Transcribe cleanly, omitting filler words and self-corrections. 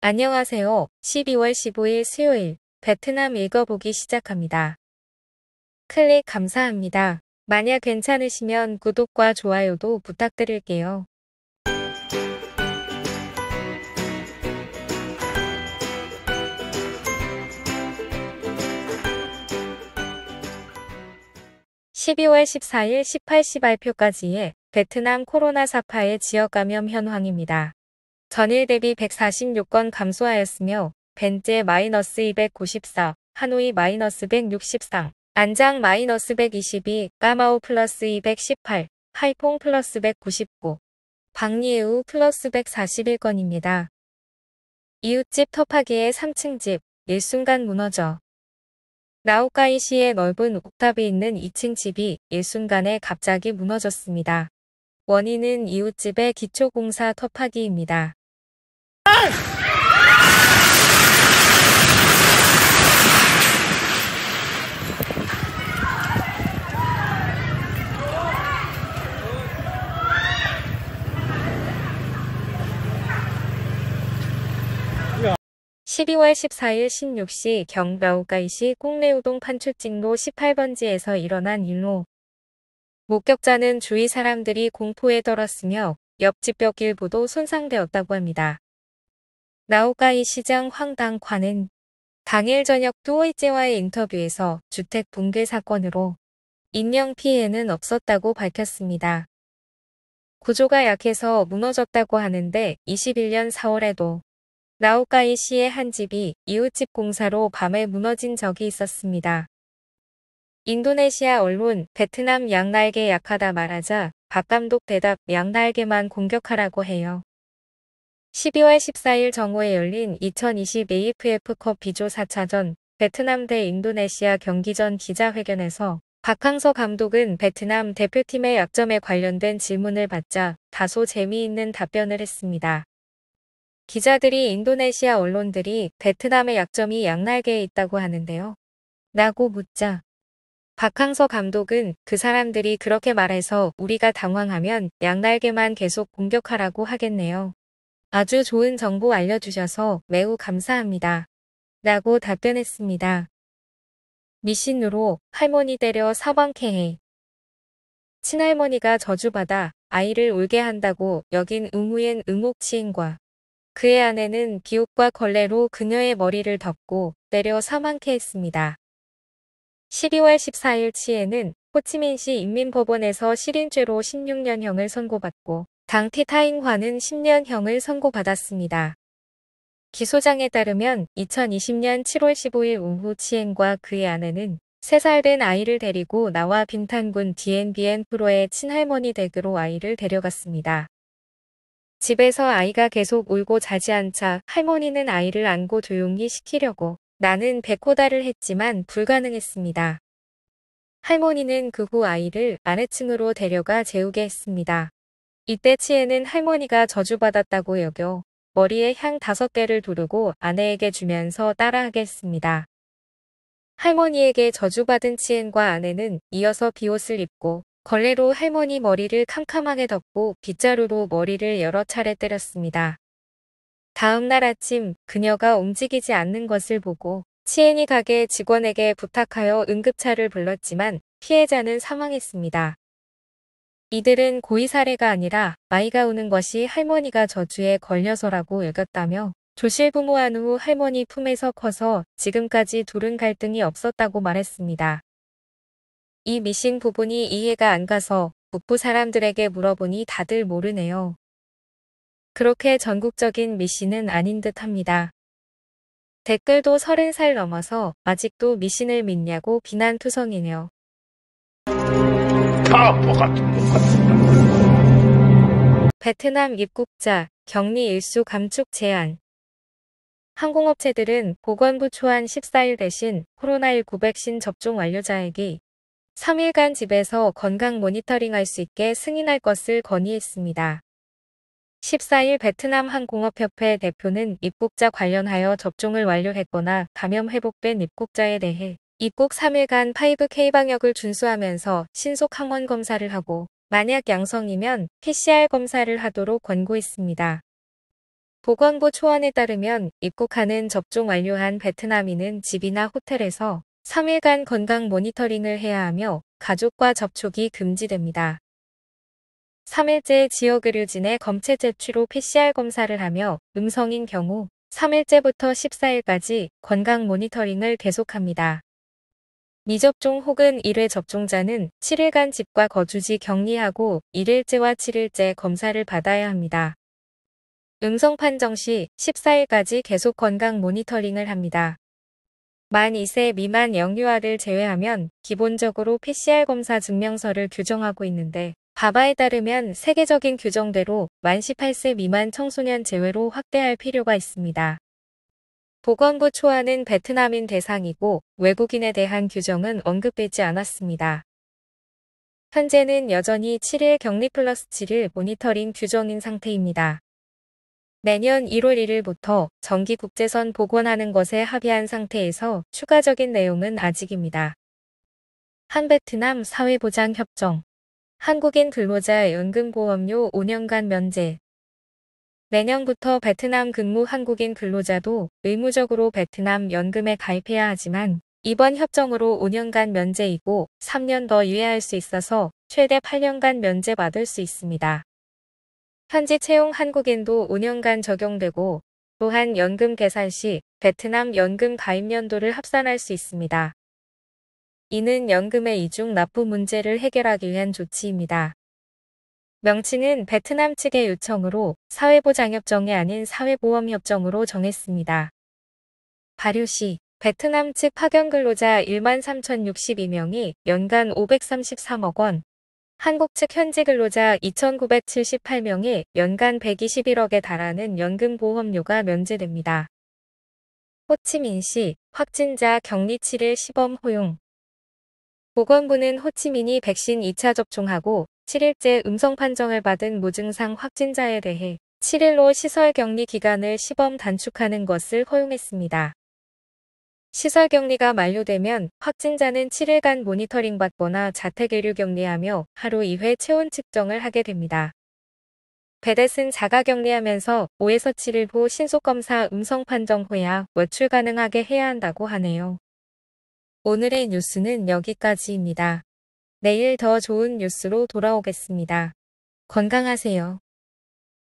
안녕하세요. 12월 15일 수요일 베트남 읽어보기 시작합니다. 클릭 감사합니다. 만약 괜찮으시면 구독과 좋아요도 부탁드릴게요. (12월 14일) 18시 발표까지의 베트남 코로나 사파의 지역 감염 현황입니다. 전일 대비 146건 감소하였으며 벤제 -294, 하노이 -163, 안장 -122, 까마오 플러스 218, 하이퐁 플러스 199, 박리에우 플러스 141건입니다. 이웃집 터파기의 3층 집, 일순간 무너져. 라오카이시의 넓은 옥탑이 있는 2층 집이 일순간에 갑자기 무너졌습니다. 원인은 이웃집의 기초공사 터파기입니다. 12월 14일 16시 경라오카이시 꽁레우동 판출직로 18번지에서 일어난 일로 목격자는 주위 사람들이 공포에 떨었으며 옆집 벽일부도 손상되었다고 합니다. 라오카이 시장 황당관은 당일 저녁 두오이제와의 인터뷰에서 주택 붕괴 사건으로 인명피해는 없었다고 밝혔습니다. 구조가 약해서 무너졌다고 하는데 21년 4월에도 라오카이시의 한 집이 이웃집 공사로 밤에 무너진 적이 있었습니다. 인도네시아 언론 베트남 양날개 약하다 말하자 박 감독 대답 양날개만 공격하라고 해요. 12월 14일 정오에 열린 2020 AFF컵 B조 4차전 베트남 대 인도네시아 경기전 기자회견에서 박항서 감독은 베트남 대표팀의 약점에 관련된 질문을 받자 다소 재미있는 답변을 했습니다. 기자들이 인도네시아 언론들이 베트남의 약점이 양날개에 있다고 하는데요. 라고 묻자 박항서 감독은 그 사람들이 그렇게 말해서 우리가 당황하면 양날개만 계속 공격하라고 하겠네요. 아주 좋은 정보 알려주셔서 매우 감사합니다. 라고 답변했습니다. 미신으로 할머니 때려 사방케해. 친할머니가 저주받아 아이를 울게 한다고 여긴 의무엔 의목치인과 그의 아내는 비옥과 걸레로 그녀의 머리를 덮고 때려 사망케 했습니다. 12월 14일 치에는 호치민시 인민법원에서 실인죄로 16년형을 선고받고 당티 타잉화는 10년형을 선고받았습니다. 기소장에 따르면 2020년 7월 15일 오후 치엔과 그의 아내는 3살 된 아이를 데리고 나와 빈탄군 디엔비엔 프로의 친할머니 댁으로 아이를 데려갔습니다. 집에서 아이가 계속 울고 자지 않자 할머니는 아이를 안고 조용히 시키려고 나는 베코다를 했지만 불가능했습니다. 할머니는 그 후 아이를 아래층으로 데려가 재우게 했습니다. 이때 치에는 할머니가 저주받았다고 여겨 머리에 향 5개를 두르고 아내에게 주면서 따라하게 했습니다. 할머니에게 저주받은 치엔과 아내는 이어서 비옷을 입고 걸레로 할머니 머리를 캄캄하게 덮고 빗자루로 머리를 여러 차례 때렸습니다. 다음 날 아침 그녀가 움직이지 않는 것을 보고 치엔이 가게 직원에게 부탁하여 응급차를 불렀지만 피해자는 사망했습니다. 이들은 고의 사례가 아니라 아이가 우는 것이 할머니가 저주에 걸려서라고 여겼다며 조실부모한 후 할머니 품에서 커서 지금까지 둘은 갈등이 없었다고 말했습니다. 이 미신 부분이 이해가 안 가서 북부 사람들에게 물어보니 다들 모르네요. 그렇게 전국적인 미신은 아닌 듯 합니다. 댓글도 30살 넘어서 아직도 미신을 믿냐고 비난투성이네요. 바보 같은 것 같습니다. 베트남 입국자 격리 일수 감축 제한. 항공업체들은 보건부 초안 14일 대신 코로나19 백신 접종 완료자에게 3일간 집에서 건강 모니터링할 수 있게 승인할 것을 건의했습니다. 14일 베트남 항공업협회 대표는 입국자 관련하여 접종을 완료했거나 감염 회복된 입국자에 대해 입국 3일간 5K 방역을 준수하면서 신속 항원 검사를 하고 만약 양성이면 PCR 검사를 하도록 권고했습니다. 보건부 초안에 따르면 입국하는 접종 완료한 베트남인은 집이나 호텔에서 3일간 건강 모니터링을 해야 하며 가족과 접촉이 금지됩니다. 3일째 지역 의료진의 검체 제취로 PCR 검사를 하며 음성인 경우 3일째부터 14일까지 건강 모니터링을 계속합니다. 미접종 혹은 1회 접종자는 7일간 집과 거주지 격리하고 1일째와 7일째 검사를 받아야 합니다. 음성 판정 시 14일까지 계속 건강 모니터링을 합니다. 만 2세 미만 영유아를 제외하면 기본적으로 PCR 검사 증명서를 규정하고 있는데 바바에 따르면 세계적인 규정대로 만 18세 미만 청소년 제외로 확대할 필요가 있습니다. 보건부 초안은 베트남인 대상이고 외국인에 대한 규정은 언급되지 않았습니다. 현재는 여전히 7일 격리 플러스 7일 모니터링 규정인 상태입니다. 내년 1월 1일부터 정기 국제선 복원하는 것에 합의한 상태에서 추가적인 내용은 아직입니다. 한베트남 사회보장 협정. 한국인 근로자 연금보험료 5년간 면제. 내년부터 베트남 근무 한국인 근로자도 의무적으로 베트남 연금에 가입해야 하지만 이번 협정으로 5년간 면제이고 3년 더 유예할 수 있어서 최대 8년간 면제받을 수 있습니다. 현지 채용 한국인도 5년간 적용되고 또한 연금 계산 시 베트남 연금 가입 연도를 합산할 수 있습니다. 이는 연금의 이중 납부 문제를 해결하기 위한 조치입니다. 명칭은 베트남 측의 요청으로 사회보장협정이 아닌 사회보험협정으로 정했습니다. 발효 시 베트남 측 파견 근로자 13,062명이 연간 533억 원, 한국 측 현지 근로자 2,978명이 연간 121억에 달하는 연금보험료가 면제됩니다. 호치민시 확진자 격리 7일 시범 허용. 보건부는 호치민이 백신 2차 접종하고 7일째 음성 판정을 받은 무증상 확진자에 대해 7일로 시설 격리 기간을 시범 단축하는 것을 허용했습니다. 시설 격리가 만료되면 확진자는 7일간 모니터링 받거나 자택 의료 격리하며 하루 2회 체온 측정을 하게 됩니다. 베댓은 자가 격리하면서 5에서 7일 후 신속검사 음성 판정 후야 외출 가능하게 해야 한다고 하네요. 오늘의 뉴스는 여기까지입니다. 내일 더 좋은 뉴스로 돌아오겠습니다. 건강하세요.